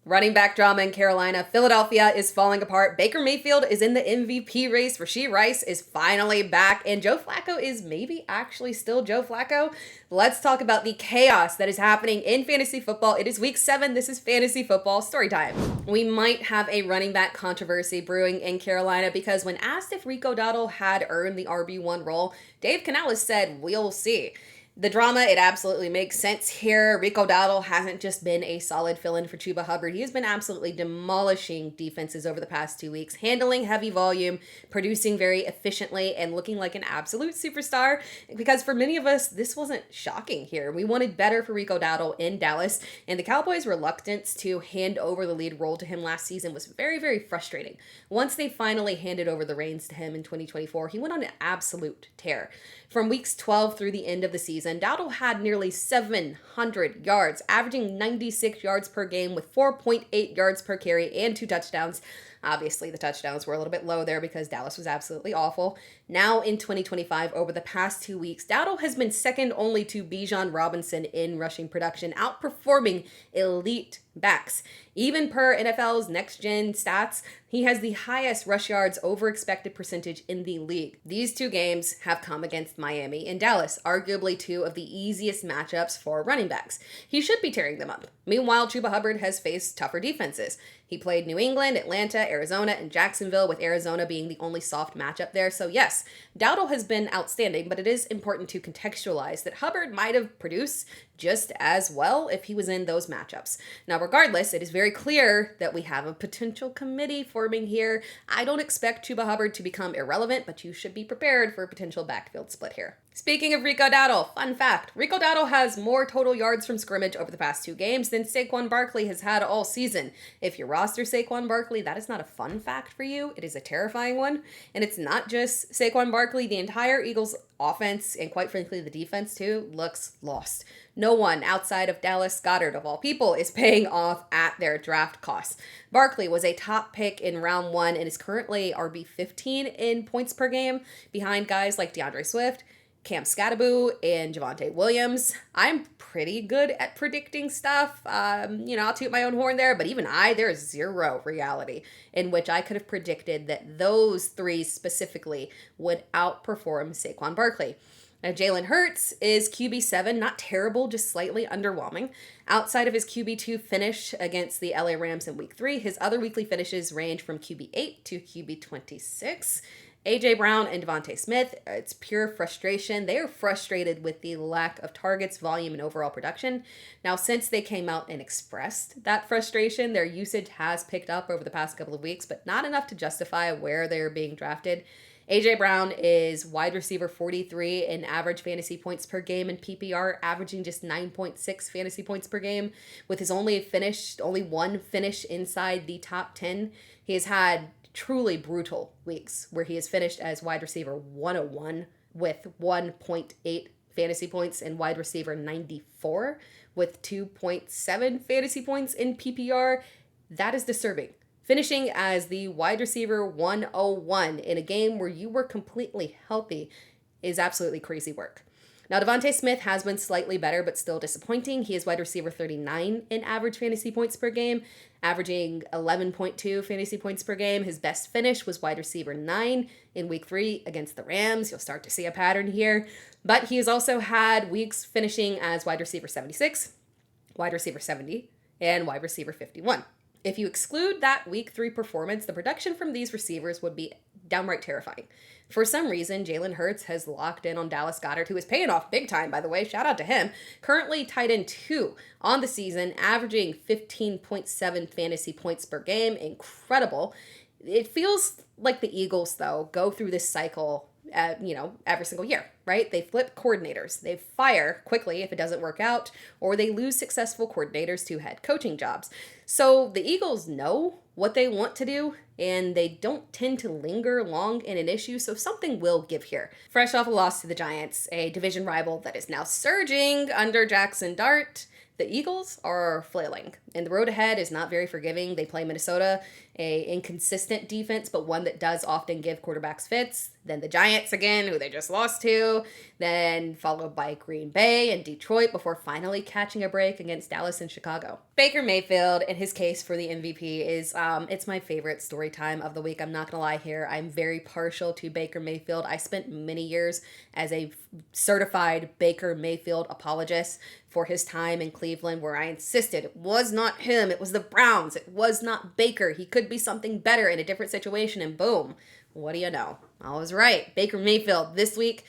Running back drama in Carolina. Philadelphia is falling apart. Baker Mayfield is in the MVP race. Rashee Rice is finally back. And Joe Flacco is maybe actually still Joe Flacco. Let's talk about the chaos that is happening in fantasy football. It is week 7. This is Fantasy Football Storytime. We might have a running back controversy brewing in Carolina because when asked if Rico Dowdle had earned the RB1 role, Dave Canales said, "We'll see." The drama, it absolutely makes sense here. Rico Dowdle hasn't just been a solid fill-in for Chuba Hubbard. He has been absolutely demolishing defenses over the past 2 weeks, handling heavy volume, producing very efficiently, and looking like an absolute superstar. Because for many of us, this wasn't shocking here. We wanted better for Rico Dowdle in Dallas, and the Cowboys' reluctance to hand over the lead role to him last season was very, very frustrating. Once they finally handed over the reins to him in 2024, he went on an absolute tear. From weeks 12 through the end of the season, Dowdle had nearly 700 yards, averaging 96 yards per game with 4.8 yards per carry and 2 touchdowns. Obviously, the touchdowns were a little bit low there because Dallas was absolutely awful. Now in 2025, over the past 2 weeks, Dowdle has been second only to Bijan Robinson in rushing production, outperforming elite backs. Even per NFL's next-gen stats, he has the highest rush yards over expected percentage in the league. These 2 games have come against Miami and Dallas, arguably 2 of the easiest matchups for running backs. He should be tearing them up. Meanwhile, Chuba Hubbard has faced tougher defenses. He played New England, Atlanta, Arizona, and Jacksonville, with Arizona being the only soft matchup there. So yes, Dowdle has been outstanding, but it is important to contextualize that Hubbard might have produced just as well if he was in those matchups. Now, regardless, it is very clear that we have a potential committee forming here. I don't expect Chuba Hubbard to become irrelevant, but you should be prepared for a potential backfield split here. Speaking of Rico Dowdle, fun fact, Rico Dowdle has more total yards from scrimmage over the past 2 games than Saquon Barkley has had all season. If you roster Saquon Barkley, that is not a fun fact for you. It is a terrifying one. And it's not just Saquon Barkley. The entire Eagles offense, and quite frankly the defense too, looks lost. No one outside of Dallas Goedert, of all people, is paying off at their draft costs. Barkley was a top pick in round 1 and is currently RB 15 in points per game, behind guys like DeAndre Swift, Cam Scattaboo, and Javonte Williams. I'm pretty good at predicting stuff. I'll toot my own horn there, but even there is zero reality in which I could have predicted that those 3 specifically would outperform Saquon Barkley. Now, Jalen Hurts is QB7, not terrible, just slightly underwhelming. Outside of his QB2 finish against the LA Rams in week 3, his other weekly finishes range from QB8 to QB26. A.J. Brown and Devontae Smith, it's pure frustration. They are frustrated with the lack of targets, volume, and overall production. Now, since they came out and expressed that frustration, their usage has picked up over the past couple of weeks, but not enough to justify where they're being drafted. A.J. Brown is wide receiver 43 in average fantasy points per game in PPR, averaging just 9.6 fantasy points per game. With his only one finish inside the top 10, he has had truly brutal weeks where he has finished as wide receiver 101 with 1.8 fantasy points and wide receiver 94 with 2.7 fantasy points in PPR. That is disturbing. Finishing as the wide receiver 101 in a game where you were completely healthy is absolutely crazy work. Now, Devontae Smith has been slightly better, but still disappointing. He is wide receiver 39 in average fantasy points per game, averaging 11.2 fantasy points per game. His best finish was wide receiver 9 in week 3 against the Rams. You'll start to see a pattern here. But he has also had weeks finishing as wide receiver 76, wide receiver 70, and wide receiver 51. If you exclude that week 3 performance, the production from these receivers would be downright terrifying. For some reason, Jalen Hurts has locked in on Dallas Goedert, who is paying off big time, by the way. Shout out to him. Currently tight end 2 on the season, averaging 15.7 fantasy points per game. Incredible. It feels like the Eagles, though, go through this cycle every single year, right? They flip coordinators. They fire quickly if it doesn't work out, or they lose successful coordinators to head coaching jobs. So the Eagles know what they want to do, and they don't tend to linger long in an issue, so something will give here. Fresh off a loss to the Giants, a division rival that is now surging under Jackson Dart, the Eagles are flailing, and the road ahead is not very forgiving. They play Minnesota a inconsistent defense, but one that does often give quarterbacks fits. Then the Giants again, who they just lost to, then followed by Green Bay and Detroit before finally catching a break against Dallas and Chicago. Baker Mayfield, in his case for the MVP, is it's my favorite story time of the week. I'm not gonna lie here. I'm very partial to Baker Mayfield. I spent many years as a certified Baker Mayfield apologist for his time in Cleveland, where I insisted it was not him, it was the Browns, it was not Baker. He could be something better in a different situation, and boom, what do you know? I was right. Baker Mayfield this week,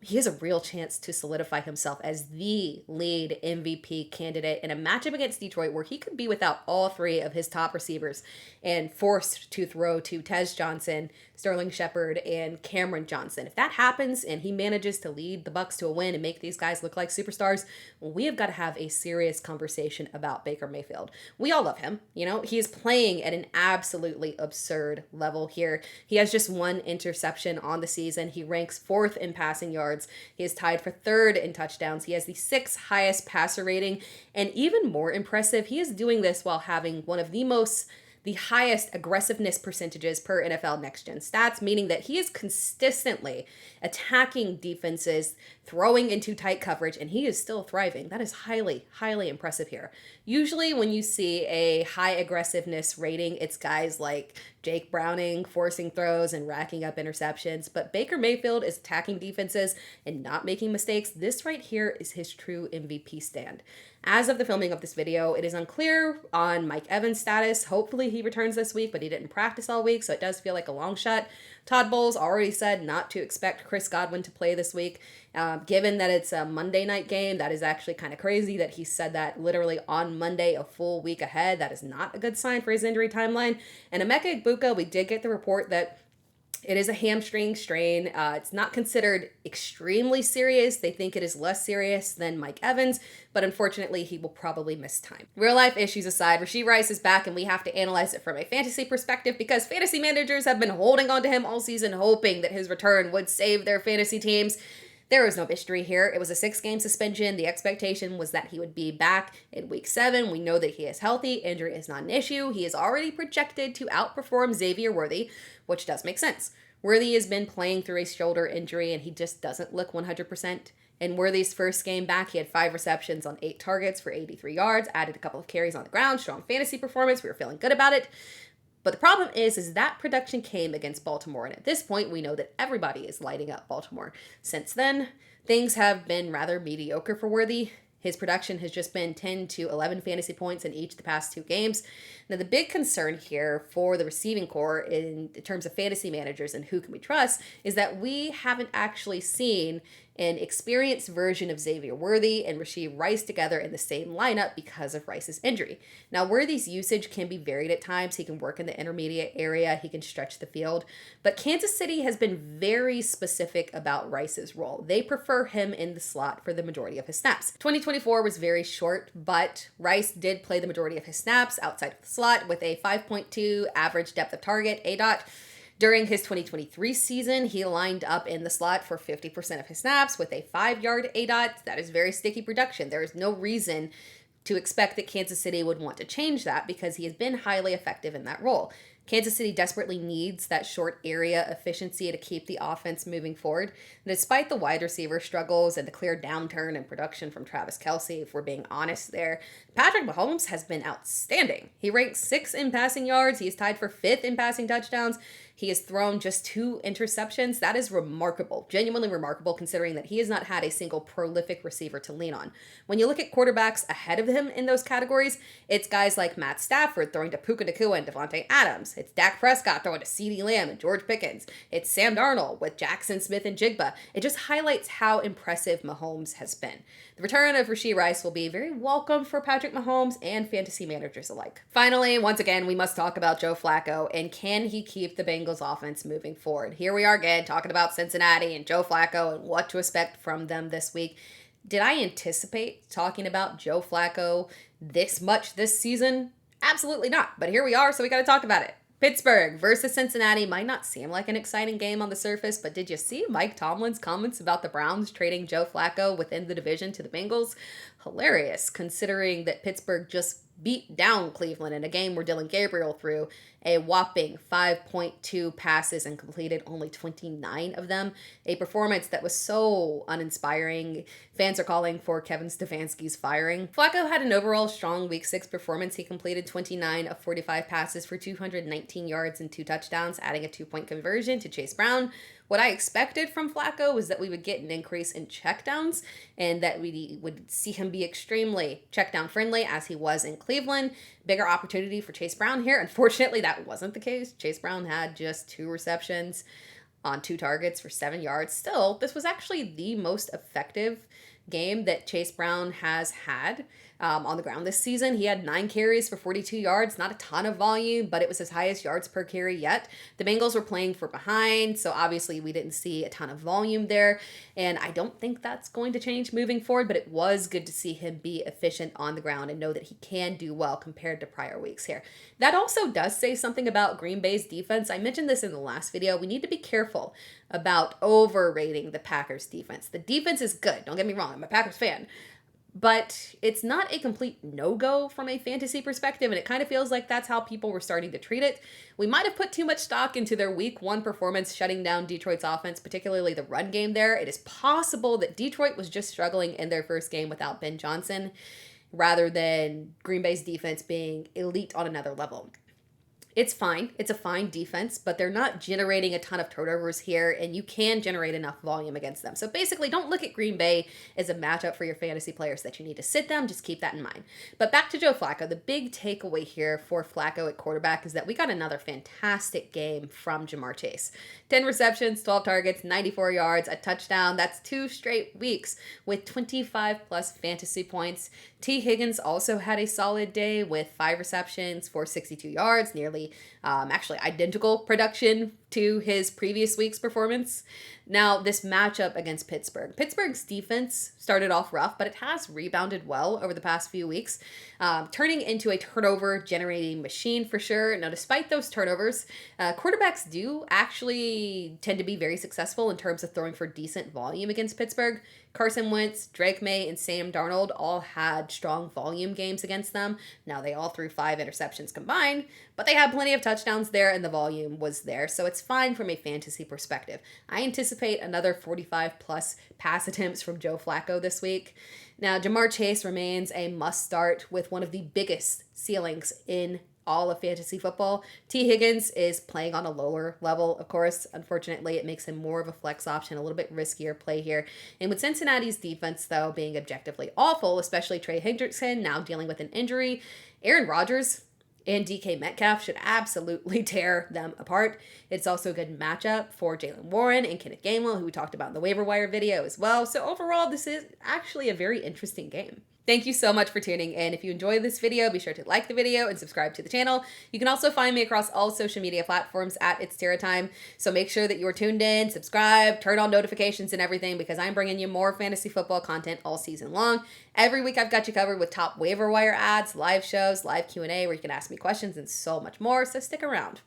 he has a real chance to solidify himself as the lead MVP candidate in a matchup against Detroit where he could be without all three of his top receivers and forced to throw to Tez Johnson, Sterling Shepard, and Cameron Johnson. If that happens and he manages to lead the Bucs to a win and make these guys look like superstars, we have got to have a serious conversation about Baker Mayfield. We all love him. You know, he is playing at an absolutely absurd level here. He has just one interception on the season. He ranks 4th in passing yards. He is tied for 3rd in touchdowns. He has the 6th highest passer rating. And even more impressive, he is doing this while having one of the highest aggressiveness percentages per NFL Next Gen stats, meaning that he is consistently attacking defenses, throwing into tight coverage, and he is still thriving. That is highly, highly impressive here. Usually when you see a high aggressiveness rating, it's guys like Jake Browning forcing throws and racking up interceptions, but Baker Mayfield is attacking defenses and not making mistakes. This right here is his true MVP stand. As of the filming of this video, it is unclear on Mike Evans' status. Hopefully he returns this week, but he didn't practice all week, so it does feel like a long shot. Todd Bowles already said not to expect Chris Godwin to play this week. Given that it's a Monday night game, that is actually kind of crazy that he said that literally on Monday, a full week ahead. That is not a good sign for his injury timeline. And Emeka Egbuka, we did get the report that it is a hamstring strain. It's not considered extremely serious. They think it is less serious than Mike Evans, but unfortunately, he will probably miss time. Real life issues aside, Rashee Rice is back, and we have to analyze it from a fantasy perspective because fantasy managers have been holding on to him all season, hoping that his return would save their fantasy teams. There is no mystery here. It was a 6-game suspension. The expectation was that he would be back in week 7. We know that he is healthy. Injury is not an issue. He is already projected to outperform Xavier Worthy, which does make sense. Worthy has been playing through a shoulder injury and he just doesn't look 100%. In Worthy's first game back, he had 5 receptions on 8 targets for 83 yards, added a couple of carries on the ground, strong fantasy performance. We were feeling good about it. But the problem is that production came against Baltimore, and at this point, we know that everybody is lighting up Baltimore. Since then, things have been rather mediocre for Worthy. His production has just been 10 to 11 fantasy points in each of the past 2 games. Now, the big concern here for the receiving core in terms of fantasy managers and who can we trust is that we haven't actually seen an experienced version of Xavier Worthy and Rashee Rice together in the same lineup because of Rice's injury. Now, Worthy's usage can be varied at times. He can work in the intermediate area. He can stretch the field. But Kansas City has been very specific about Rice's role. They prefer him in the slot for the majority of his snaps. 2024 was very short, but Rice did play the majority of his snaps outside of the slot with a 5.2 average depth of target, ADOT. During his 2023 season, he lined up in the slot for 50% of his snaps with a 5-yard ADOT. That is very sticky production. There is no reason to expect that Kansas City would want to change that because he has been highly effective in that role. Kansas City desperately needs that short area efficiency to keep the offense moving forward. And despite the wide receiver struggles and the clear downturn in production from Travis Kelce, if we're being honest there, Patrick Mahomes has been outstanding. He ranks 6th in passing yards. He is tied for 5th in passing touchdowns. He has thrown just 2 interceptions. That is remarkable, genuinely remarkable, considering that he has not had a single prolific receiver to lean on. When you look at quarterbacks ahead of him in those categories, it's guys like Matt Stafford throwing to Puka Nacua and Devontae Adams. It's Dak Prescott throwing to CeeDee Lamb and George Pickens. It's Sam Darnold with Jackson Smith and Jigba. It just highlights how impressive Mahomes has been. The return of Rashee Rice will be very welcome for Patrick Mahomes and fantasy managers alike. Finally, once again, we must talk about Joe Flacco and can he keep the Bengals offense moving forward? Here we are again talking about Cincinnati and Joe Flacco and what to expect from them this week. Did I anticipate talking about Joe Flacco this much this season? Absolutely not. But here we are, so we got to talk about it. Pittsburgh versus Cincinnati might not seem like an exciting game on the surface, but did you see Mike Tomlin's comments about the Browns trading Joe Flacco within the division to the Bengals? Hilarious, considering that Pittsburgh just beat down Cleveland in a game where Dylan Gabriel threw a whopping 5.2 passes and completed only 29 of them. A performance that was so uninspiring. Fans are calling for Kevin Stefanski's firing. Flacco had an overall strong Week 6 performance. He completed 29 of 45 passes for 219 yards and 2 touchdowns, adding a 2-point conversion to Chase Brown. What I expected from Flacco was that we would get an increase in checkdowns and that we would see him be extremely checkdown friendly as he was in Cleveland. Bigger opportunity for Chase Brown here. Unfortunately, that wasn't the case. Chase Brown had just 2 receptions on 2 targets for 7 yards. Still, this was actually the most effective game that Chase Brown has had on the ground this season. He had 9 carries for 42 yards, not a ton of volume, but it was his highest yards per carry yet. The Bengals were playing for behind, so obviously we didn't see a ton of volume there, and I don't think that's going to change moving forward, but it was good to see him be efficient on the ground and know that he can do well compared to prior weeks here. That also does say something about Green Bay's defense. I mentioned this in the last video. We need to be careful about overrating the Packers defense. The defense is good, don't get me wrong, I'm a Packers fan, but it's not a complete no-go from a fantasy perspective, and it kind of feels like that's how people were starting to treat it. We might have put too much stock into their Week 1 performance, shutting down Detroit's offense, particularly the run game there. It is possible that Detroit was just struggling in their first game without Ben Johnson, rather than Green Bay's defense being elite on another level. It's fine. It's a fine defense, but they're not generating a ton of turnovers here, and you can generate enough volume against them. So basically, don't look at Green Bay as a matchup for your fantasy players that you need to sit them. Just keep that in mind. But back to Joe Flacco. The big takeaway here for Flacco at quarterback is that we got another fantastic game from Ja'Marr Chase. 10 receptions, 12 targets, 94 yards, a touchdown. That's 2 straight weeks with 25 plus fantasy points. T. Higgins also had a solid day with 5 receptions for 62 yards, nearly actually identical production to his previous week's performance. Now, this matchup against Pittsburgh. Pittsburgh's defense started off rough, but it has rebounded well over the past few weeks, turning into a turnover-generating machine for sure. Now, despite those turnovers, quarterbacks do actually tend to be very successful in terms of throwing for decent volume against Pittsburgh. Carson Wentz, Drake May, and Sam Darnold all had strong volume games against them. Now, they all threw 5 interceptions combined, but they had plenty of touchdowns there, and the volume was there, so it's fine from a fantasy perspective. I anticipate another 45-plus pass attempts from Joe Flacco this week. Now, Ja'Marr Chase remains a must-start with one of the biggest ceilings in all of fantasy football. T. Higgins is playing on a lower level, of course. Unfortunately, it makes him more of a flex option, a little bit riskier play here. And with Cincinnati's defense, though, being objectively awful, especially Trey Hendrickson now dealing with an injury, Aaron Rodgers and DK Metcalf should absolutely tear them apart. It's also a good matchup for Jalen Warren and Kenneth Gainwell, who we talked about in the waiver wire video as well. So overall, this is actually a very interesting game. Thank you so much for tuning in. If you enjoyed this video, be sure to like the video and subscribe to the channel. You can also find me across all social media platforms at It's Tara Time. So make sure that you're tuned in, subscribe, turn on notifications and everything, because I'm bringing you more fantasy football content all season long. Every week I've got you covered with top waiver wire ads, live shows, live Q&A where you can ask me questions, and so much more. So stick around.